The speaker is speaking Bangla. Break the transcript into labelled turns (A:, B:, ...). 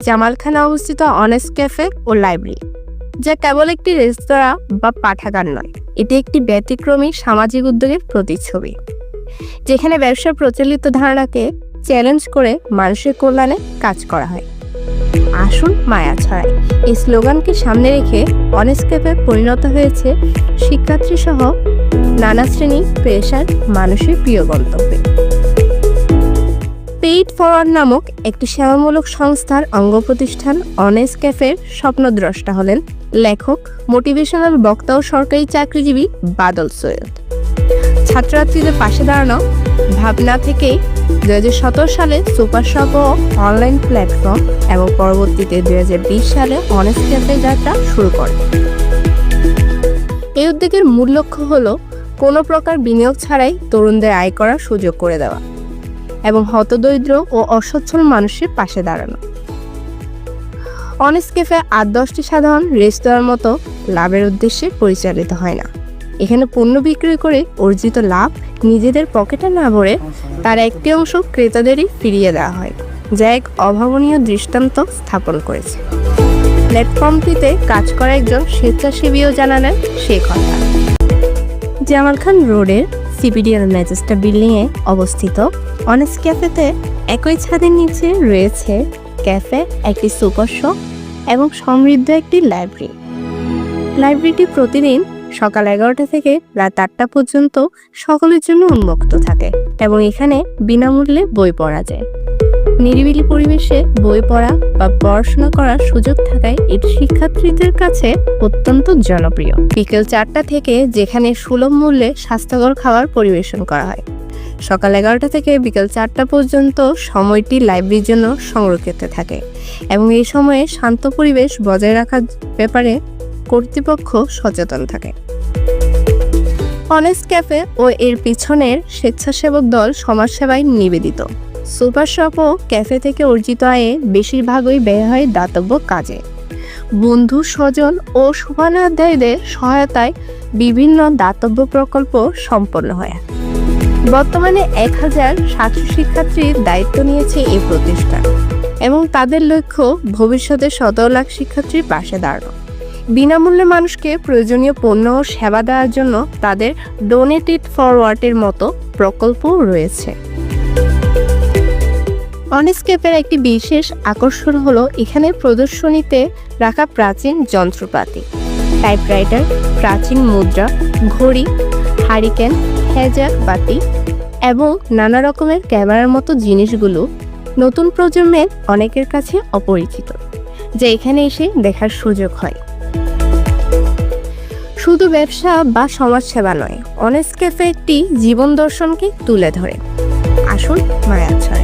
A: জামালখানে অবস্থিত অনেস্ট ক্যাফে ও লাইব্রেরি, যা কেবল একটি রেস্তোরাঁ বা পাঠাগার নয়, এটি একটি ব্যতিক্রমী সামাজিক উদ্যোগের প্রতিচ্ছবি, যেখানে ব্যবসার প্রচলিত ধারণাকে চ্যালেঞ্জ করে মানুষের কল্যাণে কাজ করা হয়। আসুন মায়া ছড়াই, এই স্লোগানকে সামনে রেখে অনেস্ট ক্যাফে পরিণত হয়েছে শিক্ষার্থী সহ নানা শ্রেণী পেশার মানুষের প্রিয় গন্তব্যে। পেইড ফরওয়ার্ড নামক একটি সেবামূলক সংস্থার অঙ্গ প্রতিষ্ঠান অনেস্ট ক্যাফের স্বপ্নদ্রষ্টা হলেন লেখক, মোটিভেশনাল বক্তা ও সরকারি চাকরিজীবী বাদল সৈয়দ। ছাত্রছাত্রীদের পাশে দাঁড়ানো ভাবনা থেকেই 2017 সালে সুপার শপ ও অনলাইন প্ল্যাটফর্ম এবং পরবর্তীতে 2020 সালে অনেস্ট ক্যাফে যাত্রা শুরু করে। এই উদ্যোগের মূল লক্ষ্য হলো কোনো প্রকার বিনিয়োগ ছাড়াই তরুণদের আয় করার সুযোগ করে দেওয়া এবং হতদরিদ্র ও অসচ্ছল মানুষের পাশে দাঁড়ানো। অনেস্ট ক্যাফে 8-10টি সাধারণ রেস্তোরাঁর মতো লাভের উদ্দেশ্যে পরিচালিত হয় না। এখানে পণ্য বিক্রি করে অর্জিত লাভ নিজেদের পকেটে না ভরে তার একটি অংশ ক্রেতাদেরই ফিরিয়ে দেওয়া হয়, যা এক অভাবনীয় দৃষ্টান্ত স্থাপন করেছে। প্ল্যাটফর্মটিতে কাজ করা একজন স্বেচ্ছাসেবীও জানালেন সে কথা। জামালখান রোডের সিপিডিএল ম্যাজেস্টা বিল্ডিংয়ে অবস্থিত অনেস্ট ক্যাফেতে একই ছাদের নিচে রয়েছে ক্যাফে, একটি সুপার শপ এবং সমৃদ্ধ একটি লাইব্রেরি। লাইব্রেরিটি প্রতিদিন সকাল 11টা থেকে রাত 8টা পর্যন্ত সকলের জন্য উন্মুক্ত থাকে এবং এখানে বিনামূল্যে বই পড়া যায়। নিরিবিলি পরিবেশে বই পড়া বা পড়াশোনা করার সুযোগ থাকায় এটি শিক্ষার্থীদের কাছে অত্যন্ত জনপ্রিয়। বিকেল 4টা থেকে যেখানে সুলভ মূল্যে স্বাস্থ্যকর খাবার পরিবেশন করা হয়। সকাল 11টা থেকে বিকেল 4টা পর্যন্ত সময়টি লাইব্রেরির জন্য সংরক্ষিত থাকে এবং এই সময়ে শান্ত পরিবেশ বজায় রাখার ব্যাপারে কর্তৃপক্ষ সচেতন থাকে। অনেস্ট ক্যাফে ও এর পিছনের স্বেচ্ছাসেবক দল সমাজসেবায় নিবেদিত। সুপার শপ ও ক্যাফে থেকে অর্জিত আয়ে বেশিরভাগই ব্যয় হয় দাতব্য কাজে। বন্ধু, স্বজন ও শুভানুধ্যায়ীদের সহায়তায় বিভিন্ন দাতব্য প্রকল্প সম্পন্ন হয়। বর্তমানে 1000 শিক্ষার্থীর দায়িত্ব নিয়েছে এই প্রতিষ্ঠান এবং তাদের লক্ষ্য ভবিষ্যতে 17 লাখ শিক্ষার্থীর পাশে দাঁড়ানো। বিনামূল্যে মানুষকে প্রয়োজনীয় পণ্য ও সেবা দেওয়ার জন্য তাদের ডোনেটেড ফরওয়ার্ডের মতো প্রকল্পও রয়েছে। অনেস্ট ক্যাফের একটি বিশেষ আকর্ষণ হলো এখানে প্রদর্শনীতে রাখা প্রাচীন যন্ত্রপাতি, টাইপরাইটার, প্রাচীন মুদ্রা, ঘড়ি, হারিকেন, হেজার বাতি এবং নানা রকমের ক্যামেরার মতো জিনিসগুলো নতুন প্রজন্মের অনেকের কাছে অপরিচিত, যা এখানে এসে দেখার সুযোগ হয়। শুধু ব্যবসা বা সমাজসেবা নয়, অনেস্ট ক্যাফে একটি জীবন দর্শনকে তুলে ধরে। আসুন মায়া ছড়াই।